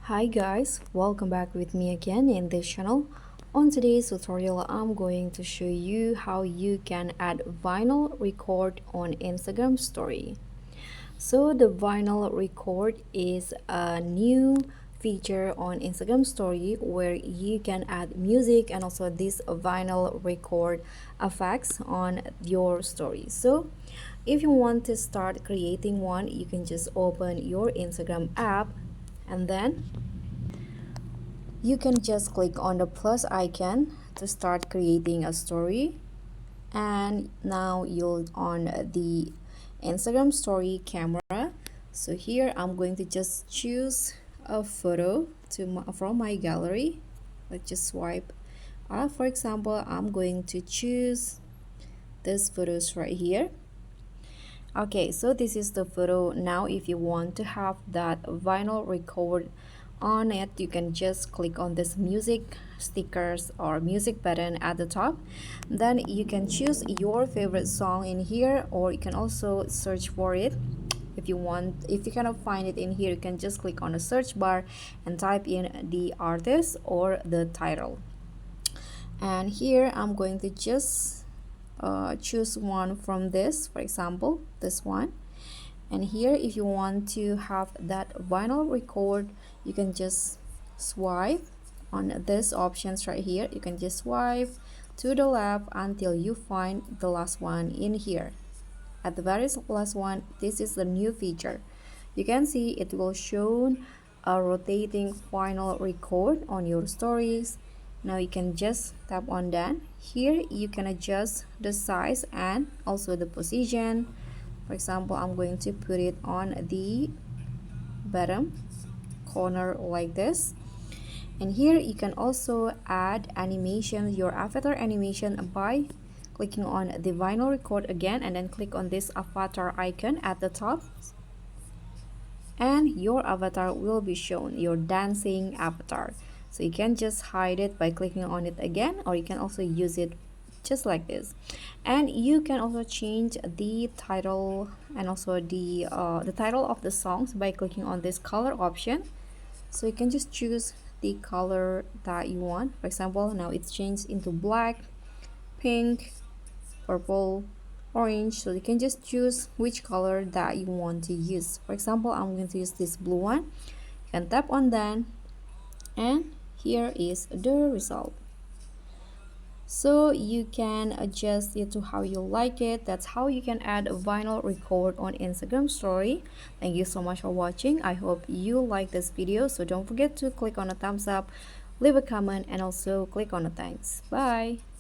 Hi guys, welcome back with me again in this channel. On today's tutorial, I'm going to show you how you can add vinyl record on Instagram story. So the vinyl record is a new feature on Instagram story where you can add music and also this vinyl record effects on your story. So if you want to start creating one, you can just open your Instagram app and then you can just click on the plus icon to start creating a story. And now you're on the Instagram story camera. So here I'm going to just choose a photo from my gallery. Let's just swipe. For example, I'm going to choose this photos right here. Okay, so this is the photo. Now if you want to have that vinyl record on it, you can just click on this music stickers or music button at the top. Then you can choose your favorite song in here, or you can also search for it if you want. If you cannot find it in here, you can just click on the search bar and type in the artist or the title. And here I'm going to just choose one from this, for example this one. And here if you want to have that vinyl record, you can just swipe on this options right here. You can just swipe to the left until you find the last one in here. At the very last one, this is the new feature. You can see it will show a rotating vinyl record on your stories. Now you can just tap on that. Here you can adjust the size and also the position. For example, I'm going to put it on the bottom corner like this. And here you can also add animation, your avatar animation, by clicking on the vinyl record again and then click on this avatar icon at the top. And your avatar will be shown, your dancing avatar. So you can just hide it by clicking on it again, or you can also use it just like this. And you can also change the title and also the title of the songs by clicking on this color option. So you can just choose the color that you want. For example, now it's changed into black, pink, purple, orange. So you can just choose which color that you want to use. For example, I'm going to use this blue one. You can tap on that, and here is the result. So you can adjust it to how you like it. That's how you can add a vinyl record on Instagram story. Thank you so much for watching. I hope you like this video. So don't forget to click on a thumbs up, leave a comment, and also click on the thanks. Bye.